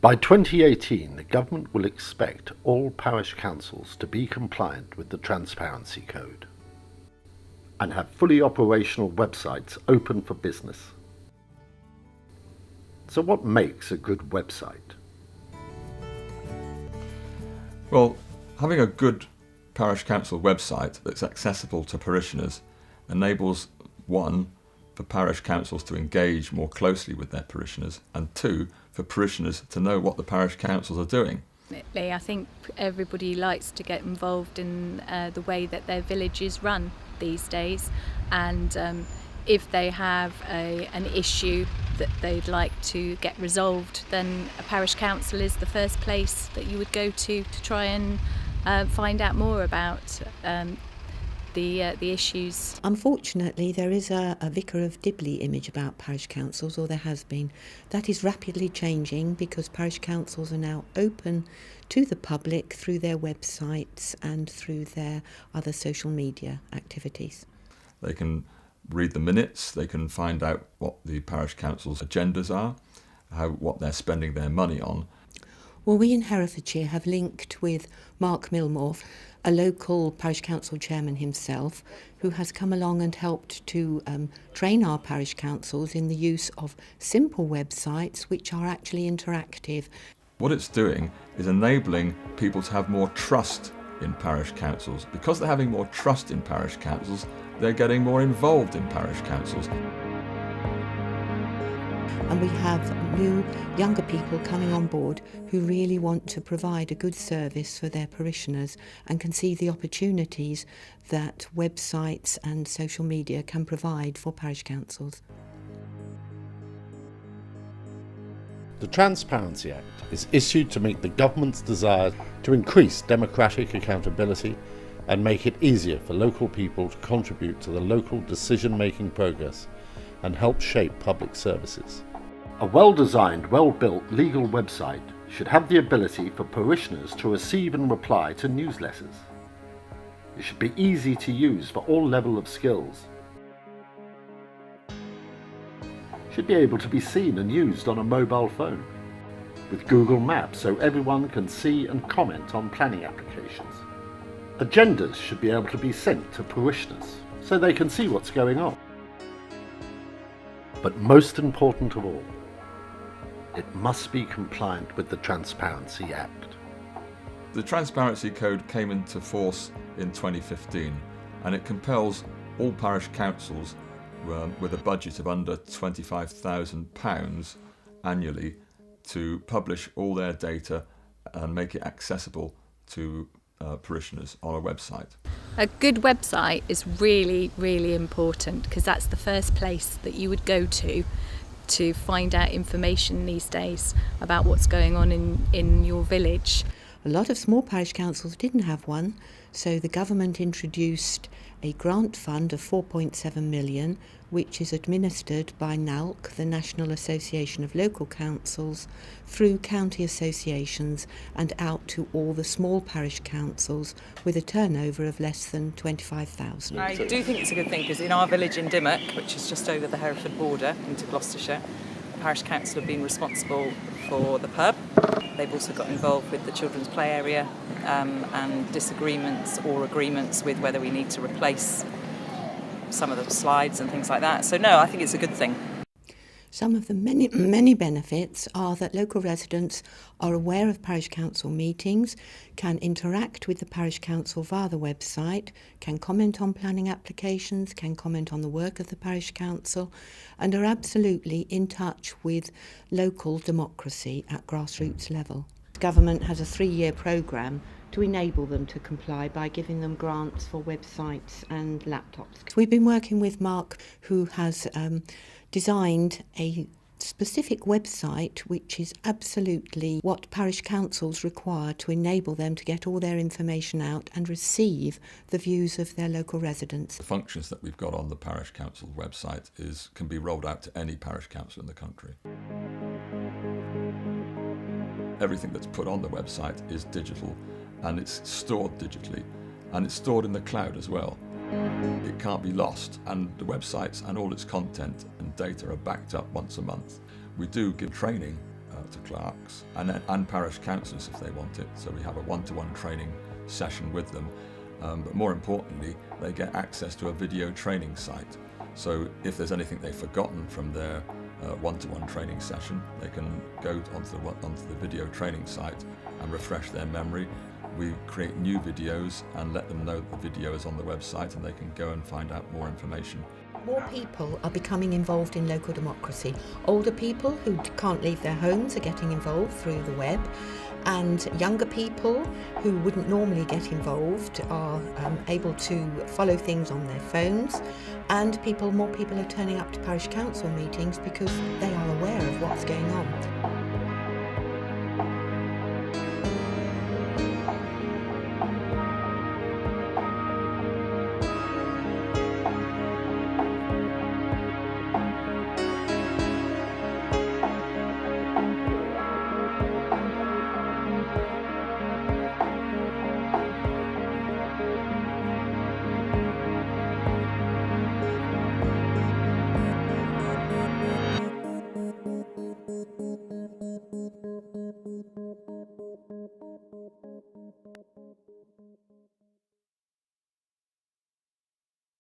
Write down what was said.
By 2018, the government will expect all parish councils to be compliant with the Transparency Code and have fully operational websites open for business. So what makes a good website? Well, having a good parish council website that's accessible to parishioners enables, one, for parish councils to engage more closely with their parishioners, and two, for parishioners to know what the parish councils are doing. I think everybody likes to get involved in the way that their village is run these days, and if they have an issue that they'd like to get resolved, then a parish council is the first place that you would go to try and find out more about the issues. Unfortunately, there is a Vicar of Dibley image about parish councils, or there has been. That is rapidly changing because parish councils are now open to the public through their websites and through their other social media activities. They can read the minutes, they can find out what the parish council's agendas are, what they're spending their money on. Well, we in Herefordshire have linked with Mark Milmore, a local parish council chairman himself, who has come along and helped to train our parish councils in the use of simple websites which are actually interactive. What it's doing is enabling people to have more trust in parish councils. Because they're having more trust in parish councils, they're getting more involved in parish councils. And we have new, younger people coming on board who really want to provide a good service for their parishioners and can see the opportunities that websites and social media can provide for parish councils. The Transparency Act is issued to meet the government's desire to increase democratic accountability and make it easier for local people to contribute to the local decision-making process and help shape public services. A well-designed, well-built legal website should have the ability for parishioners to receive and reply to newsletters. It should be easy to use for all levels of skills. It should be able to be seen and used on a mobile phone, with Google Maps so everyone can see and comment on planning applications. Agendas should be able to be sent to parishioners so they can see what's going on. But most important of all, it must be compliant with the Transparency Act. The Transparency Code came into force in 2015, and it compels all parish councils with a budget of under £25,000 annually to publish all their data and make it accessible to parishioners on a website. A good website is really, really important because that's the first place that you would go to find out information these days about what's going on in your village. A lot of small parish councils didn't have one, so the government introduced a grant fund of 4.7 million, which is administered by NALC, the National Association of Local Councils, through county associations and out to all the small parish councils with a turnover of less than 25,000. I do think it's a good thing because in our village in Dimmock, which is just over the Hereford border into Gloucestershire, the parish council have been responsible for the pub. They've also got involved with the children's play area and disagreements or agreements with whether we need to replace some of the slides and things like that. So no, I think it's a good thing. Some of the many benefits are that local residents are aware of parish council meetings, can interact with the parish council via the website, can comment on planning applications, can comment on the work of the parish council, and are absolutely in touch with local democracy at grassroots level. The government has a 3-year programme to enable them to comply by giving them grants for websites and laptops. We've been working with Mark, who has designed a specific website which is absolutely what parish councils require to enable them to get all their information out and receive the views of their local residents. The functions that we've got on the parish council website can be rolled out to any parish council in the country. Everything that's put on the website is digital, and it's stored digitally, and it's stored in the cloud as well. It can't be lost, and the websites and all its content and data are backed up once a month. We do give training to clerks and parish councillors if they want it. So we have a one-to-one training session with them. But more importantly, they get access to a video training site. So if there's anything they've forgotten from their one-to-one training session, they can go onto the video training site and refresh their memory. We create new videos and let them know that the video is on the website, and they can go and find out more information. More people are becoming involved in local democracy. Older people who can't leave their homes are getting involved through the web, and younger people who wouldn't normally get involved are able to follow things on their phones, and more people are turning up to parish council meetings because they are aware of what's going on.